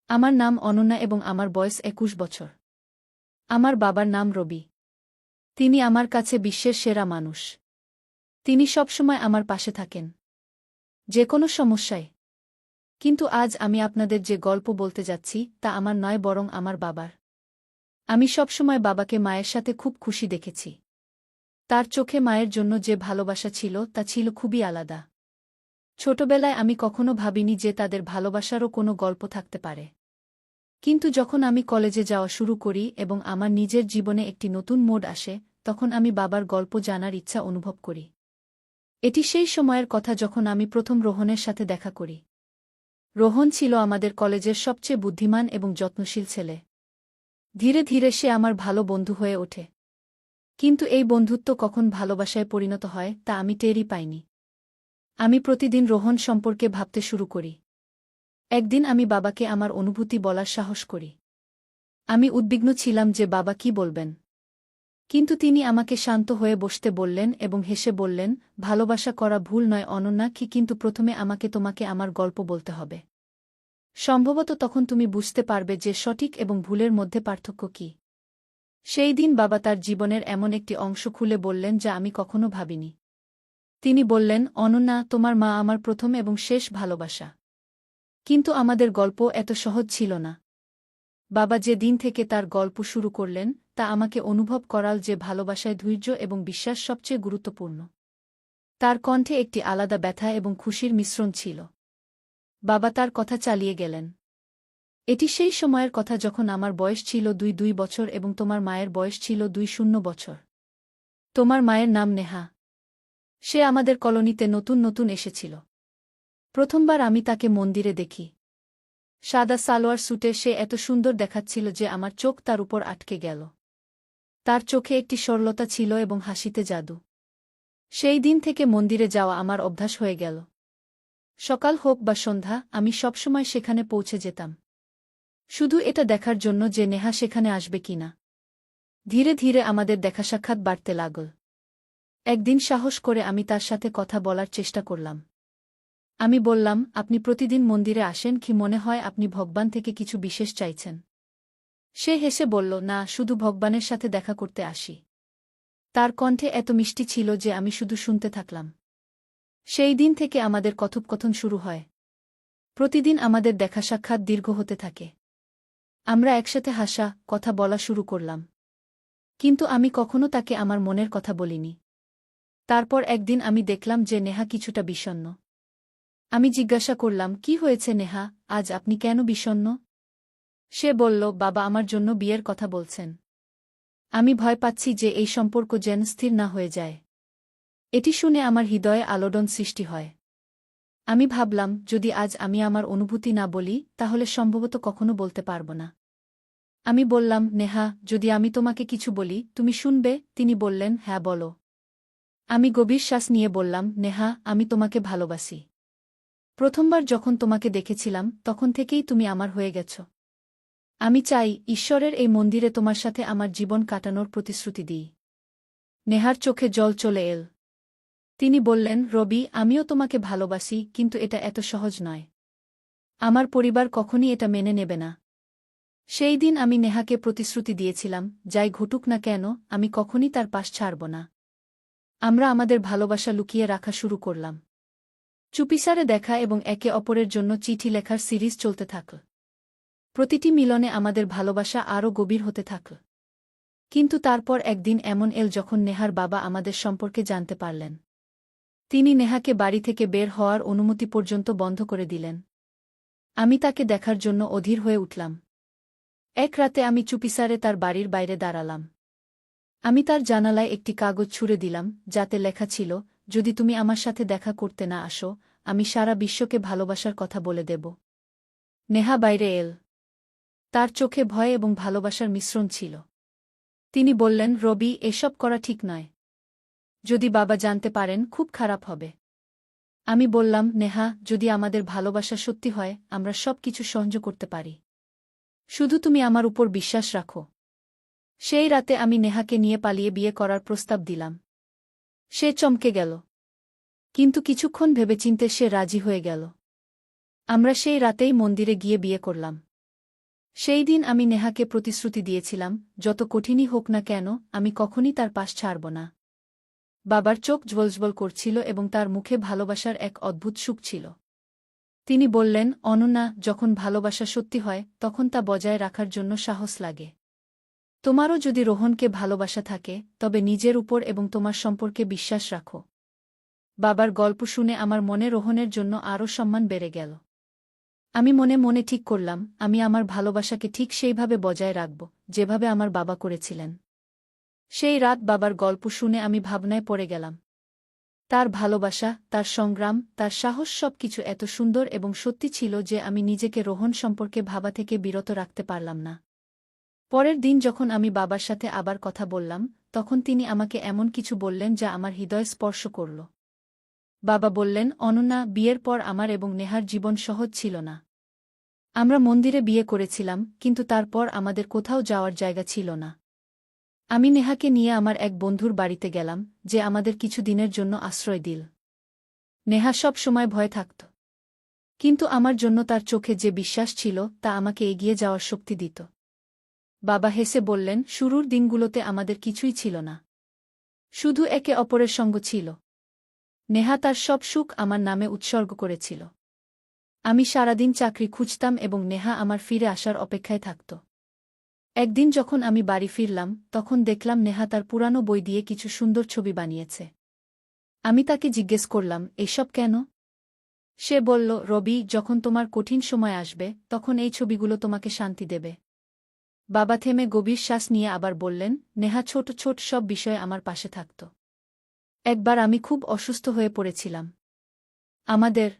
আমার নাম অনন্যা এবং আমার বয়স ২১ বছর। আমার বাবার নাম রবি। তিনি আমার কাছে বিশ্বের সেরা মানুষ। তিনি সবসময় আমার পাশে থাকেন, যে কোনো সমস্যায়। কিন্তু আজ আমি আপনাদের যে গল্প বলতে যাচ্ছি তা আমার নয়, বরং আমার বাবার। আমি সবসময় বাবাকে মায়ের সাথে খুব খুশি দেখেছি। তার চোখে মায়ের জন্য যে ভালোবাসা ছিল তা ছিল খুবই আলাদা। ছোটবেলায় আমি কখনো ভাবিনি যে তাদের ভালোবাসারও কোনো গল্প থাকতে পারে। কিন্তু যখন আমি কলেজে যাওয়া শুরু করি এবং আমার নিজের জীবনে একটি নতুন মোড় আসে, তখন আমি বাবার গল্প জানার ইচ্ছা অনুভব করি। এটি সেই সময়ের কথা যখন আমি প্রথম রোহনের সাথে দেখা করি। রোহন ছিল আমাদের কলেজের সবচেয়ে বুদ্ধিমান এবং যত্নশীল ছেলে। ধীরে ধীরে সে আমার ভালো বন্ধু হয়ে ওঠে। কিন্তু এই বন্ধুত্ব কখন ভালোবাসায় পরিণত হয় তা আমি টেরই পাইনি। আমি প্রতিদিন রোহন সম্পর্কে ভাবতে শুরু করি। একদিন আমি বাবাকে আমার অনুভূতি বলার সাহস করি। আমি উদ্বিগ্ন ছিলাম যে বাবা কি বলবেন। কিন্তু তিনি আমাকে শান্ত হয়ে বসতে বললেন এবং হেসে বললেন, ভালোবাসা করা ভুল নয় অনন্যা, কিন্তু প্রথমে তোমাকে আমার গল্প বলতে হবে। সম্ভবত তখন তুমি বুঝতে পারবে যে সঠিক এবং ভুলের মধ্যে পার্থক্য কী। সেই দিন বাবা তার জীবনের এমন একটি অংশ খুলে বললেন যা আমি কখনো ভাবিনি। তিনি বললেন, অনন্যা, তোমার মা আমার প্রথম এবং শেষ ভালোবাসা। কিন্তু আমাদের গল্প এত সহজ ছিল না। বাবা যে দিন থেকে তার গল্প শুরু করলেন তা আমাকে অনুভব করাল যে ভালোবাসায় ধৈর্য এবং বিশ্বাস সবচেয়ে গুরুত্বপূর্ণ। তার কণ্ঠে একটি আলাদা ব্যথা এবং খুশির মিশ্রণ ছিল। বাবা তার কথা চালিয়ে গেলেন। এটি সেই সময়ের কথা যখন আমার বয়স ছিল ২ বছর এবং তোমার মায়ের বয়স ছিল ২ বছর। তোমার মায়ের নাম নেহা। সে আমাদের কলোনিতে নতুন নতুন এসেছিল। প্রথমবার আমি তাকে মন্দিরে দেখি। সাদা সালোয়ার স্যুটে সে এত সুন্দর দেখাচ্ছিল যে আমার চোখ তার উপর আটকে গেল। তার চোখে একটি সরলতা ছিল এবং হাসিতে জাদু। সেই দিন থেকে মন্দিরে যাওয়া আমার অভ্যাস হয়ে গেল। সকাল হোক বা সন্ধ্যা, আমি সবসময় সেখানে পৌঁছে যেতাম, শুধু এটা দেখার জন্য যে নেহা সেখানে আসবে কিনা। ধীরে ধীরে আমাদের দেখা সাক্ষাৎ বাড়তে লাগল। একদিন সাহস করে আমি তার সাথে কথা বলার চেষ্টা করলাম। আমি বললাম, আপনি প্রতিদিন মন্দিরে আসেন কি? মনে হয় আপনি ভগবান থেকে কিছু বিশেষ চাইছেন। সে হেসে বলল, না, শুধু ভগবানের সাথে দেখা করতে আসি। তার কণ্ঠে এত মিষ্টি ছিল যে আমি শুধু শুনতে থাকলাম। সেই দিন থেকে আমাদের কথোপকথন শুরু হয়। প্রতিদিন আমাদের দেখা সাক্ষাৎ দীর্ঘ হতে থাকে। আমরা একসাথে হাসা, কথা বলা শুরু করলাম। কিন্তু আমি কখনো তাকে আমার মনের কথা বলিনি। তারপর একদিন আমি দেখলাম যে নেহা কিছুটা বিষণ্ণ। আমি জিজ্ঞাসা করলাম, কি হয়েছে নেহা, আজ আপনি কেন বিষণ্ণ? সে বলল, বাবা আমার জন্য বিয়ের কথা বলছেন। আমি ভয় পাচ্ছি যে এই সম্পর্ক যেন স্থির না হয়ে যায়। এটি শুনে আমার হৃদয়ে আলোড়ন সৃষ্টি হয়। আমি ভাবলাম, যদি আজ আমি আমার অনুভূতি না বলি তাহলে সম্ভবত কখনো বলতে পারব না। আমি বললাম, নেহা, যদি আমি তোমাকে কিছু বলি তুমি শুনবে? তিনি বললেন, হ্যাঁ, বলো। আমি গভীর শ্বাস নিয়ে বললাম, নেহা, আমি তোমাকে ভালোবাসি। প্রথমবার যখন তোমাকে দেখেছিলাম তখন থেকেই তুমি আমার হয়ে গেছ। আমি চাই ঈশ্বরের এই মন্দিরে তোমার সাথে আমার জীবন কাটানোর প্রতিশ্রুতি দিই। নেহার চোখে জল চলে এল। তিনি বললেন, রবি, আমিও তোমাকে ভালোবাসি, কিন্তু এটা এত সহজ নয়। আমার পরিবার কখনই এটা মেনে নেবে না। সেই দিন আমি নেহাকে প্রতিশ্রুতি দিয়েছিলাম, যাই ঘটুক না কেন আমি কখনই তার পাশ ছাড়ব না। আমরা আমাদের ভালোবাসা লুকিয়ে রাখা শুরু করলাম। চুপিসারে দেখা এবং একে অপরের জন্য চিঠি লেখার সিরিজ চলতে থাকল। প্রতিটি মিলনে আমাদের ভালোবাসা আরও গভীর হতে থাকল। কিন্তু তারপর একদিন এমন এল যখন নেহার বাবা আমাদের সম্পর্কে জানতে পারলেন। তিনি নেহাকে বাড়ি থেকে বের হওয়ার অনুমতি পর্যন্ত বন্ধ করে দিলেন। আমি তাকে দেখার জন্য অধীর হয়ে উঠলাম। এক রাতে আমি চুপিসারে তার বাড়ির বাইরে দাঁড়ালাম। আমি তার জানালায় একটি কাগজ ছুঁড়ে দিলাম, যাতে লেখা ছিল, যদি তুমি আমার সাথে দেখা করতে না আসো, আমি সারা বিশ্বকে ভালোবাসার কথা বলে দেব। নেহা বাইরে এল। তার চোখে ভয় এবং ভালোবাসার মিশ্রণ ছিল। তিনি বললেন, রবি, এসব করা ঠিক নয়। যদি বাবা জানতে পারেন খুব খারাপ হবে। আমি বললাম, নেহা, যদি আমাদের ভালোবাসা সত্যি হয় আমরা সব কিছু সহ্য করতে পারি। শুধু তুমি আমার উপর বিশ্বাস রাখো। সেই রাতে আমি নেহাকে নিয়ে পালিয়ে বিয়ে করার প্রস্তাব দিলাম। সে চমকে গেল। কিন্তু কিছুক্ষণ ভেবেচিন্তে সে রাজি হয়ে গেল। আমরা সেই রাতেই মন্দিরে গিয়ে বিয়ে করলাম। সেই দিন আমি নেহাকে প্রতিশ্রুতি দিয়েছিলাম, যত কঠিনই হোক না কেন আমি কখনই তার পাশ ছাড়ব না। বাবার চোখ জ্বলজ্বল করছিল এবং তার মুখে ভালোবাসার এক অদ্ভুত সুখ ছিল। তিনি বললেন, অনন্যা, যখন ভালোবাসা সত্যি হয় তখন তা বজায় রাখার জন্য সাহস লাগে। তোমারও যদি রোহনকে ভালোবাসা থাকে তবে নিজের উপর এবং তোমার সম্পর্কে বিশ্বাস রাখো। বাবার গল্প শুনে আমার মনে রোহনের জন্য আরও সম্মান বেড়ে গেল। আমি মনে মনে ঠিক করলাম, আমি আমার ভালোবাসাকে ঠিক সেইভাবে বজায় রাখব যেভাবে আমার বাবা করেছিলেন। সেই রাত বাবার গল্প শুনে আমি ভাবনায় পড়ে গেলাম। তার ভালোবাসা, তার সংগ্রাম, তার সাহস সবকিছু এত সুন্দর এবং সত্যি ছিল যে আমি নিজেকে রোহন সম্পর্কে ভাবা থেকে বিরত রাখতে পারলাম না। পরের দিন যখন আমি বাবার সাথে আবার কথা বললাম, তখন তিনি আমাকে এমন কিছু বললেন যা আমার হৃদয় স্পর্শ করল। বাবা বললেন, অনন্যা, বিয়ের পর আমার এবং নেহার জীবন সহজ ছিল না। আমরা মন্দিরে বিয়ে করেছিলাম, কিন্তু তারপর আমাদের কোথাও যাওয়ার জায়গা ছিল না। আমি নেহাকে নিয়ে আমার এক বন্ধুর বাড়িতে গেলাম, যে আমাদের কিছু দিনের জন্য আশ্রয় দিল। নেহা সব সময় ভয় থাকত, কিন্তু আমার জন্য তার চোখে যে বিশ্বাস ছিল তা আমাকে এগিয়ে যাওয়ার শক্তি দিত। বাবা হেসে বললেন, শুরুর দিনগুলোতে আমাদের কিছুই ছিল না, শুধু একে অপরের সঙ্গ ছিল। নেহা তার সব সুখ আমার নামে উৎসর্গ করেছিল। আমি সারাদিন চাকরি খুঁজতাম এবং নেহা আমার ফিরে আসার অপেক্ষায় থাকত। একদিন যখন আমি বাড়ি ফিরলাম তখন দেখলাম নেহা তার পুরানো বই দিয়ে কিছু সুন্দর ছবি বানিয়েছে। আমি তাকে জিজ্ঞেস করলাম, এসব কেন? সে বলল, রবি, যখন তোমার কঠিন সময় আসবে তখন এই ছবিগুলো তোমাকে শান্তি দেবে। বাবা থেমে গভীর শ্বাস নিয়ে আবার বললেন, নেহা ছোট ছোট সব বিষয়ে আমার পাশে থাকত। একবার আমি খুব অসুস্থ হয়ে পড়েছিলাম। আমাদের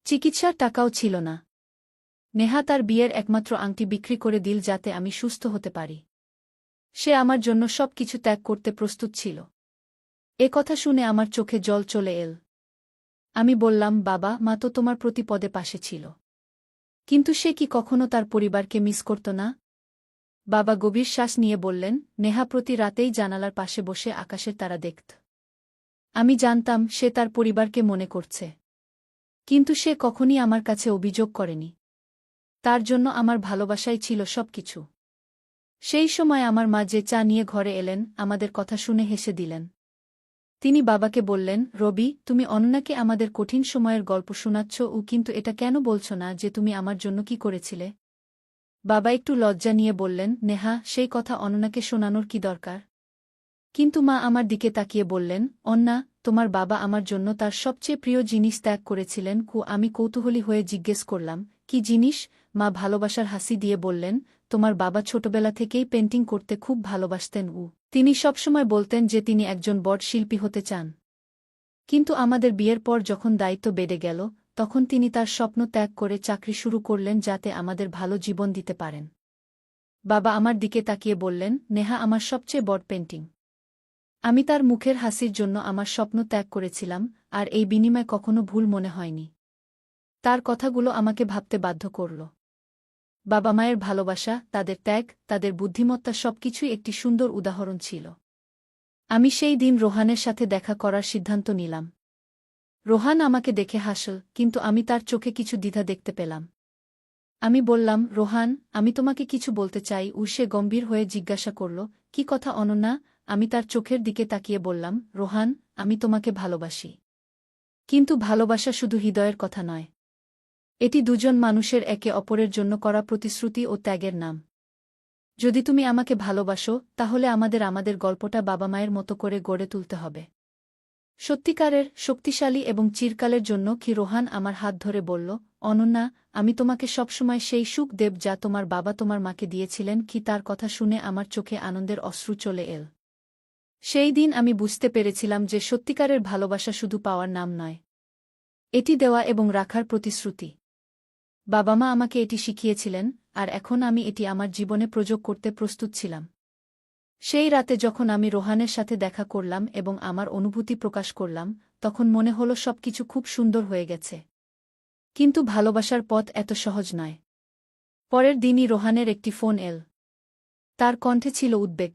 চিকিৎসার টাকাও ছিল না। নেহা তার বিয়ের একমাত্র আংটি বিক্রি করে দিল যাতে আমি সুস্থ হতে পারি। সে আমার জন্য সব কিছু ত্যাগ করতে প্রস্তুত ছিল। এ কথা শুনে আমার চোখে জল চলে এল। আমি বললাম, বাবা, মা তো তোমার প্রতি পদে পাশে ছিল, কিন্তু সে কি কখনো তার পরিবারকে মিস করত না? বাবা গভীর শ্বাস নিয়ে বললেন, নেহা প্রতি রাতেই জানালার পাশে বসে আকাশের তারা দেখত। আমি জানতাম সে তার পরিবারকে মনে করছে, কিন্তু সে কখনই আমার কাছে অভিযোগ করেনি। তার জন্য আমার ভালোবাসাই ছিল সবকিছু। সেই সময় আমার মা যে চা নিয়ে ঘরে এলেন, আমাদের কথা শুনে হেসে দিলেন। তিনি বাবাকে বললেন, রবি, তুমি অনন্যাকে আমাদের কঠিন সময়ের গল্প শোনাচ্ছ, কিন্তু এটা কেন বলছ না যে তুমি আমার জন্য কি করেছিলে? বাবা একটু লজ্জা নিয়ে বললেন, নেহা, সেই কথা অনন্যাকে শোনানোর কি দরকার? কিন্তু মা আমার দিকে তাকিয়ে বললেন, অন্না, তোমার বাবা আমার জন্য তার সবচেয়ে প্রিয় জিনিস ত্যাগ করেছিলেন। আমি কৌতূহলী হয়ে জিজ্ঞেস করলাম, কি জিনিস? মা ভালোবাসার হাসি দিয়ে বললেন, তোমার বাবা ছোটবেলা থেকেই পেন্টিং করতে খুব ভালোবাসতেন। তিনি সবসময় বলতেন যে তিনি একজন বড় শিল্পী হতে চান। কিন্তু আমাদের বিয়ের পর যখন দায়িত্ব বেড়ে গেল তখন তিনি তার স্বপ্ন ত্যাগ করে চাকরি শুরু করলেন যাতে আমাদের ভালো জীবন দিতে পারেন। বাবা আমার দিকে তাকিয়ে বললেন, নেহা আমার সবচেয়ে বড় পেন্টিং। আমি তার মুখের হাসির জন্য আমার স্বপ্ন ত্যাগ করেছিলাম, আর এই বিনিময় কখনো ভুল মনে হয়নি। তার কথাগুলো আমাকে ভাবতে বাধ্য করল। বাবা মায়ের ভালোবাসা, তাদের ত্যাগ, তাদের বুদ্ধিমত্তা সবকিছুই একটি সুন্দর উদাহরণ ছিল। আমি সেই দিন রোহানের সাথে দেখা করার সিদ্ধান্ত নিলাম। রোহান আমাকে দেখে হাসল, কিন্তু আমি তার চোখে কিছু দ্বিধা দেখতে পেলাম। আমি বললাম, রোহান, আমি তোমাকে কিছু বলতে চাই। সে গম্ভীর হয়ে জিজ্ঞাসা করল, কি কথা অনন্যা? আমি তার চোখের দিকে তাকিয়ে বললাম, রোহান, আমি তোমাকে ভালোবাসি। কিন্তু ভালোবাসা শুধু হৃদয়ের কথা নয়। এটি দুজন মানুষের একে অপরের জন্য করা প্রতিশ্রুতি ও ত্যাগের নাম। যদি তুমি আমাকে ভালোবাসো তাহলে আমাদের গল্পটা বাবা মায়ের মতো করে গড়ে তুলতে হবে। সত্যিকারের, শক্তিশালী এবং চিরকালের জন্য। কি রোহান আমার হাত ধরে বলল, অনন্যা, আমি তোমাকে সবসময় সেই সুখ দেব যা তোমার বাবা তোমার মাকে দিয়েছিলেন। কি তার কথা শুনে আমার চোখে আনন্দের অশ্রু চলে এল। সেই দিন আমি বুঝতে পেরেছিলাম যে সত্যিকারের ভালোবাসা শুধু পাওয়ার নাম নয়, এটি দেওয়া এবং রাখার প্রতিশ্রুতি। বাবা মা আমাকে এটি শিখিয়েছিলেন, আর এখন আমি এটি আমার জীবনে প্রয়োগ করতে প্রস্তুত ছিলাম। সেই রাতে যখন আমি রোহানের সাথে দেখা করলাম এবং আমার অনুভূতি প্রকাশ করলাম, তখন মনে হলো সবকিছু খুব সুন্দর হয়ে গেছে। কিন্তু ভালোবাসার পথ এত সহজ নয়। পরের দিনই রোহানের একটি ফোন এল। তার কণ্ঠে ছিল উদ্বেগ।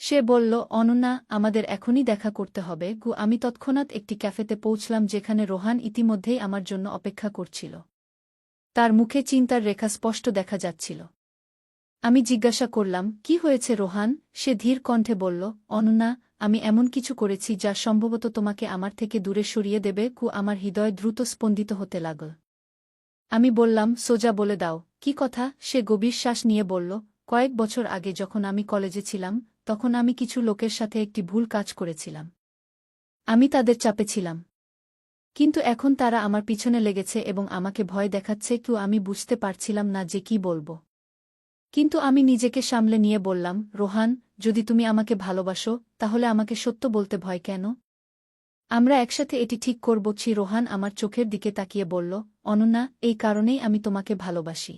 সে বলল, অনন্যা, আমাদের এখনই দেখা করতে হবে। আমি তৎক্ষণাৎ একটি ক্যাফেতে পৌঁছলাম যেখানে রোহান ইতিমধ্যেই আমার জন্য অপেক্ষা করছিল। তার মুখে চিন্তার রেখা স্পষ্ট দেখা যাচ্ছিল। আমি জিজ্ঞাসা করলাম, কি হয়েছে রোহান? সে ধীর কণ্ঠে বলল, অনন্যা, আমি এমন কিছু করেছি যা সম্ভবত তোমাকে আমার থেকে দূরে সরিয়ে দেবে। আমার হৃদয় দ্রুত স্পন্দিত হতে লাগল। আমি বললাম, সোজা বলে দাও, কি কথা? সে গভীর শ্বাস নিয়ে বলল, কয়েক বছর আগে যখন আমি কলেজে ছিলাম, তখন আমি কিছু লোকের সাথে একটি ভুল কাজ করেছিলাম। আমি তাদের চাপে ছিলাম। কিন্তু এখন তারা আমার পিছনে লেগেছে এবং আমাকে ভয় দেখাচ্ছে। আমি বুঝতে পারছিলাম না যে কি বলবো। কিন্তু আমি নিজেকে সামলে নিয়ে বললাম, রোহান, যদি তুমি আমাকে ভালোবাসো, তাহলে আমাকে সত্য বলতে ভয় কেন? আমরা একসাথে এটি ঠিক করব। রোহান আমার চোখের দিকে তাকিয়ে বলল, অনন্যা, এই কারণেই আমি তোমাকে ভালোবাসি।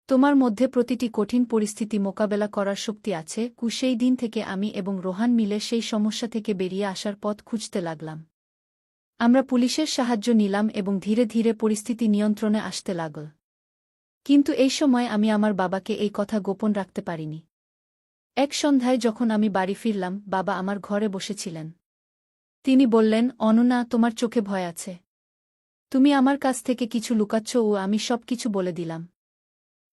তোমার মধ্যে প্রতিটি কঠিন পরিস্থিতি মোকাবেলা করার শক্তি আছে। সেই দিন থেকে আমি এবং রোহান মিলে সেই সমস্যা থেকে বেরিয়ে আসার পথ খুঁজতে লাগলাম। আমরা পুলিশের সাহায্য নিলাম এবং ধীরে ধীরে পরিস্থিতি নিয়ন্ত্রণে আসতে লাগল। কিন্তু এই সময় আমি আমার বাবাকে এই কথা গোপন রাখতে পারিনি। এক সন্ধ্যায় যখন আমি বাড়ি ফিরলাম, বাবা আমার ঘরে বসেছিলেন। তিনি বললেন, অনন্যা, তোমার চোখে ভয় আছে। তুমি আমার কাছ থেকে কিছু লুকাচ্ছ। আমি সব কিছু বলে দিলাম।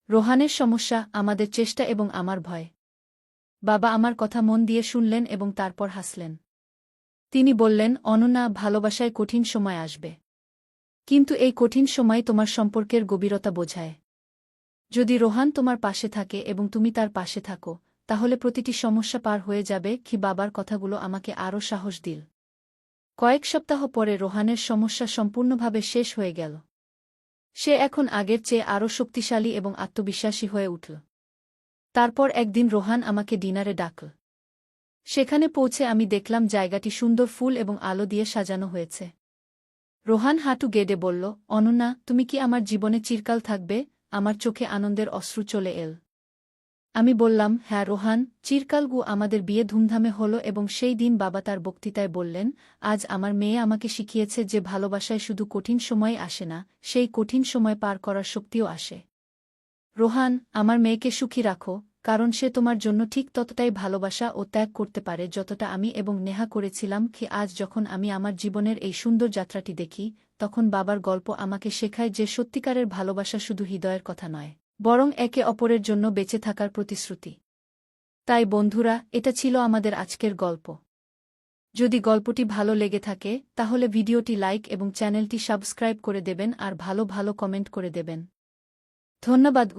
রোহানের সমস্যা, আমাদের চেষ্টা এবং আমার ভয়। বাবা আমার কথা মন দিয়ে শুনলেন এবং তারপর হাসলেন। তিনি বললেন, অনন্যা, ভালোবাসায় কঠিন সময় আসবে। কিন্তু এই কঠিন সময় তোমার সম্পর্কের গভীরতা বোঝায়। যদি রোহান তোমার পাশে থাকে এবং তুমি তার পাশে থাকো, তাহলে প্রতিটি সমস্যা পার হয়ে যাবে। বাবার কথাগুলো আমাকে আরও সাহস দিল। কয়েক সপ্তাহ পরে রোহানের সমস্যা সম্পূর্ণভাবে শেষ হয়ে গেল। সে এখন আগের চেয়ে আরও শক্তিশালী এবং আত্মবিশ্বাসী হয়ে উঠল। তারপর একদিন রোহান আমাকে ডিনারে ডাকল। সেখানে পৌঁছে আমি দেখলাম জায়গাটি সুন্দর ফুল এবং আলো দিয়ে সাজানো হয়েছে। রোহান হাঁটু গেড়ে বলল, অনন্যা, তুমি কি আমার জীবনে চিরকাল থাকবে? আমার চোখে আনন্দের অশ্রু চলে এল। আমি বললাম, হ্যাঁ রোহান, চিরকাল। আমাদের বিয়ে ধুমধামে হল এবং সেই দিন বাবা তার বক্তৃতায় বললেন, আজ আমার মেয়ে আমাকে শিখিয়েছে যে ভালোবাসায় শুধু কঠিন সময় আসে না, সেই কঠিন সময় পার করার শক্তিও আসে। রোহান, আমার মেয়েকে সুখী রাখো, কারণ সে তোমার জন্য ঠিক ততটাই ভালোবাসা ও ত্যাগ করতে পারে যতটা আমি এবং নেহা করেছিলাম। আজ যখন আমি আমার জীবনের এই সুন্দর যাত্রাটি দেখি, তখন বাবার গল্প আমাকে শেখায় যে সত্যিকারের ভালোবাসা শুধু হৃদয়ের কথা নয়, বরং একে অপরের জন্য বেঁচে থাকার প্রতিশ্রুতি। তাই বন্ধুরা, এটা ছিল আমাদের আজকের গল্প। যদি গল্পটি ভালো লেগে থাকে, তাহলে ভিডিওটি লাইক এবং চ্যানেলটি সাবস্ক্রাইব করে দেবেন আর ভালো ভালো কমেন্ট করে দেবেন। ধন্যবাদ।